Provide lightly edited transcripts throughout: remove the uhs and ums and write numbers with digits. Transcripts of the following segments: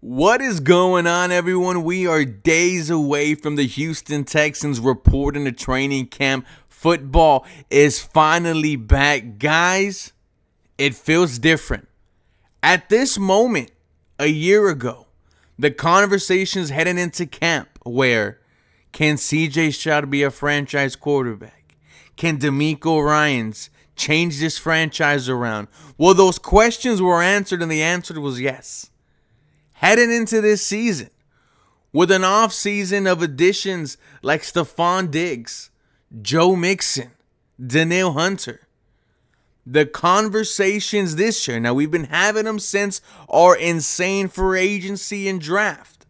What is going on, everyone? We are days away from the Houston Texans reporting to training camp. Football is finally back. Guys, it feels different. At this moment, a year ago, the conversations heading into camp where can CJ Stroud be a franchise quarterback? Can DeMeco Ryans change this franchise around? Well, those questions were answered, and the answer was yes. Heading into this season, with an offseason of additions like Stephon Diggs, Joe Mixon, Danielle Hunter, the conversations this year, now we've been having them since our insane free agency and draft.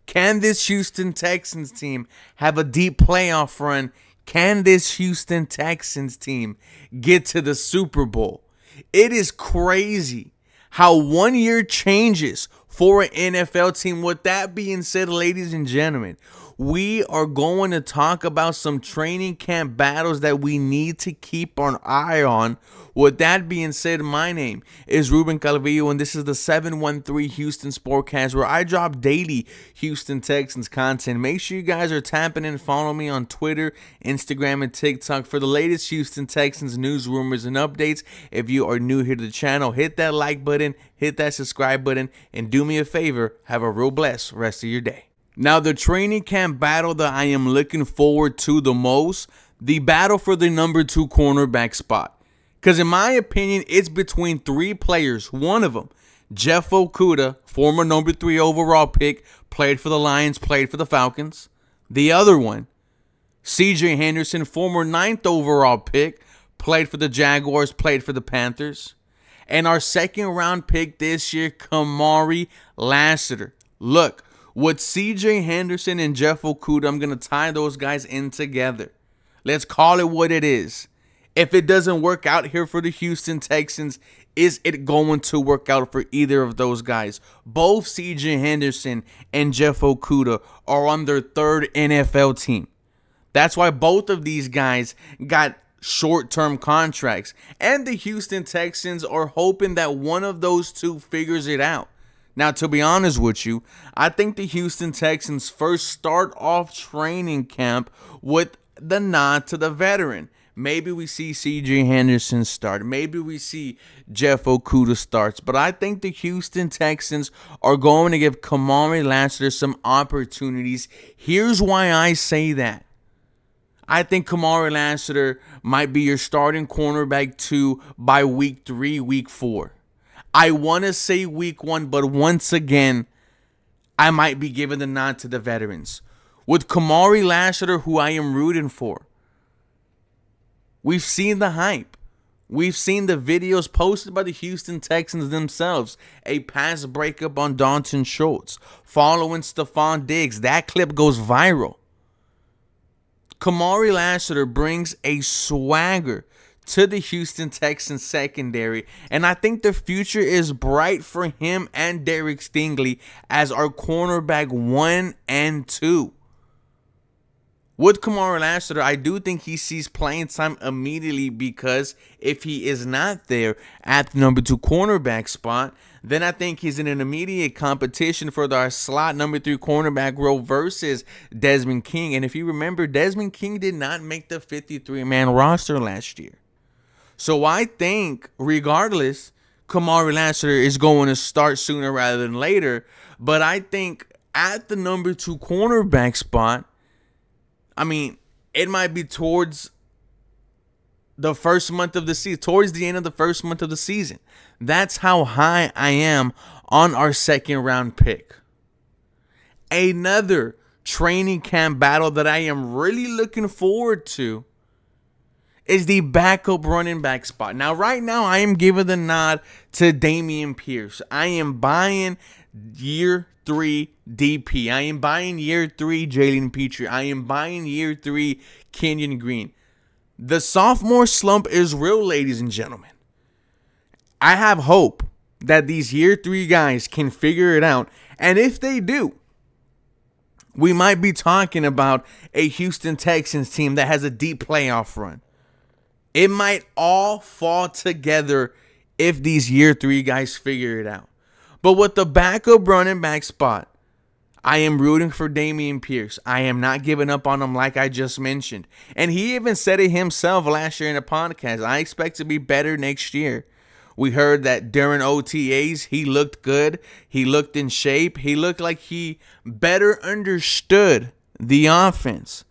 Can this Houston Texans team have a deep playoff run? Can this Houston Texans team get to the Super Bowl? It is crazy how 1 year changes for an NFL team. With that being said, ladies and gentlemen, we are going to talk about some training camp battles that we need to keep an eye on. With that being said, my name is Ruben Calvillo, and this is the 713 Houston Sportcast, where I drop daily Houston Texans content. Make sure you guys are tapping in and follow me on Twitter, Instagram, and TikTok for the latest Houston Texans news, rumors, and updates. If you are new here to the channel, hit that like button, hit that subscribe button, and do me a favor, have a real blessed rest of your day. Now, the training camp battle that I am looking forward to the most, the battle for the number 2 cornerback spot. Because in my opinion, it's between 3 players. One of them, Jeff Okudah, former number 3 overall pick, played for the Lions, played for the Falcons. The other one, CJ Henderson, former 9th overall pick, played for the Jaguars, played for the Panthers. And our 2nd round pick this year, Kamari Lassiter. Look, with CJ Henderson and Jeff Okudah, I'm going to tie those guys in together. Let's call it what it is. If it doesn't work out here for the Houston Texans, is it going to work out for either of those guys? Both CJ Henderson and Jeff Okudah are on their 3rd NFL team. That's why both of these guys got short-term contracts. And the Houston Texans are hoping that one of those two figures it out. Now, to be honest with you, I think the Houston Texans first start off training camp with the nod to the veteran. Maybe we see CJ Henderson start. Maybe we see Jeff Okudah starts. But I think the Houston Texans are going to give Kamari Lassiter some opportunities. Here's why I say that. I think Kamari Lassiter might be your starting cornerback 2 by week 3, week 4. I want to say week 1, but once again, I might be giving the nod to the veterans. With Kamari Lassiter, who I am rooting for, we've seen the hype. We've seen the videos posted by the Houston Texans themselves. A pass breakup on Dalton Schultz, following Stephon Diggs. That clip goes viral. Kamari Lassiter brings a swagger to the Houston Texans secondary, and I think the future is bright for him and Derek Stingley as our cornerback 1 and 2. With Kamari Lassiter, I do think he sees playing time immediately, because if he is not there at the number 2 cornerback spot, then I think he's in an immediate competition for our slot number 3 cornerback role versus Desmond King. And if you remember, Desmond King did not make the 53-man roster last year. So I think, regardless, Kamari Lassiter is going to start sooner rather than later. But I think at the number 2 cornerback spot, I mean, it might be towards the first month of the season, towards the end of the first month of the season. That's how high I am on our 2nd round pick. Another training camp battle that I am really looking forward to is the backup running back spot. Now, right now, I am giving the nod to Dameon Pierce. I am buying year 3 DP. I am buying year 3 Jalen Petrie. I am buying year 3 Kenyon Green. The sophomore slump is real, ladies and gentlemen. I have hope that these year 3 guys can figure it out. And if they do, we might be talking about a Houston Texans team that has a deep playoff run. It might all fall together if these year 3 guys figure it out. But with the backup running back spot, I am rooting for Dameon Pierce. I am not giving up on him like I just mentioned. And he even said it himself last year in a podcast. I expect to be better next year. We heard that during OTAs, he looked good. He looked in shape. He looked like he better understood the offense.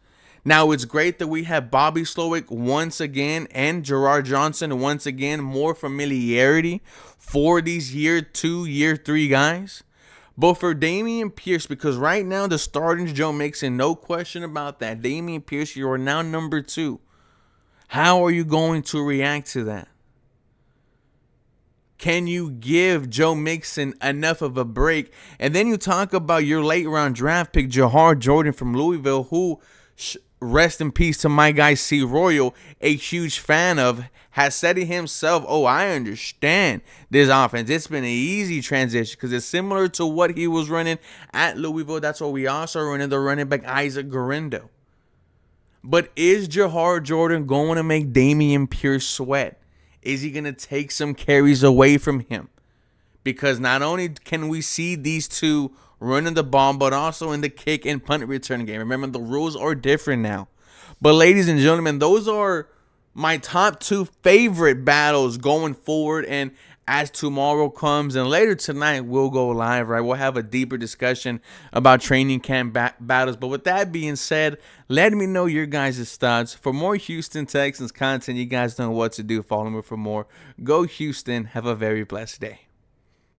Now, it's great that we have Bobby Slowick once again and Gerard Johnson once again. More familiarity for these year 2, year 3 guys. But for Dameon Pierce, because right now the starting's Joe Mixon, no question about that. Dameon Pierce, you are now number 2. How are you going to react to that? Can you give Joe Mixon enough of a break? And then you talk about your late round draft pick, Jahar Jordan from Louisville, who, rest in peace to my guy C. Royal, a huge fan of, has said it himself, oh, I understand this offense. It's been an easy transition because it's similar to what he was running at Louisville. That's what we also running the running back Isaac Guerrero. But is Jahar Jordan going to make Dameon Pierce sweat? Is he going to take some carries away from him? Because not only can we see these two running the ball, but also in the kick and punt return game. Remember, the rules are different now. But ladies and gentlemen, those are my top 2 favorite battles going forward. And as tomorrow comes and later tonight, we'll go live, right? We'll have a deeper discussion about training camp battles. But with that being said, let me know your guys' thoughts. For more Houston Texans content, you guys know what to do. Follow me for more. Go Houston. Have a very blessed day.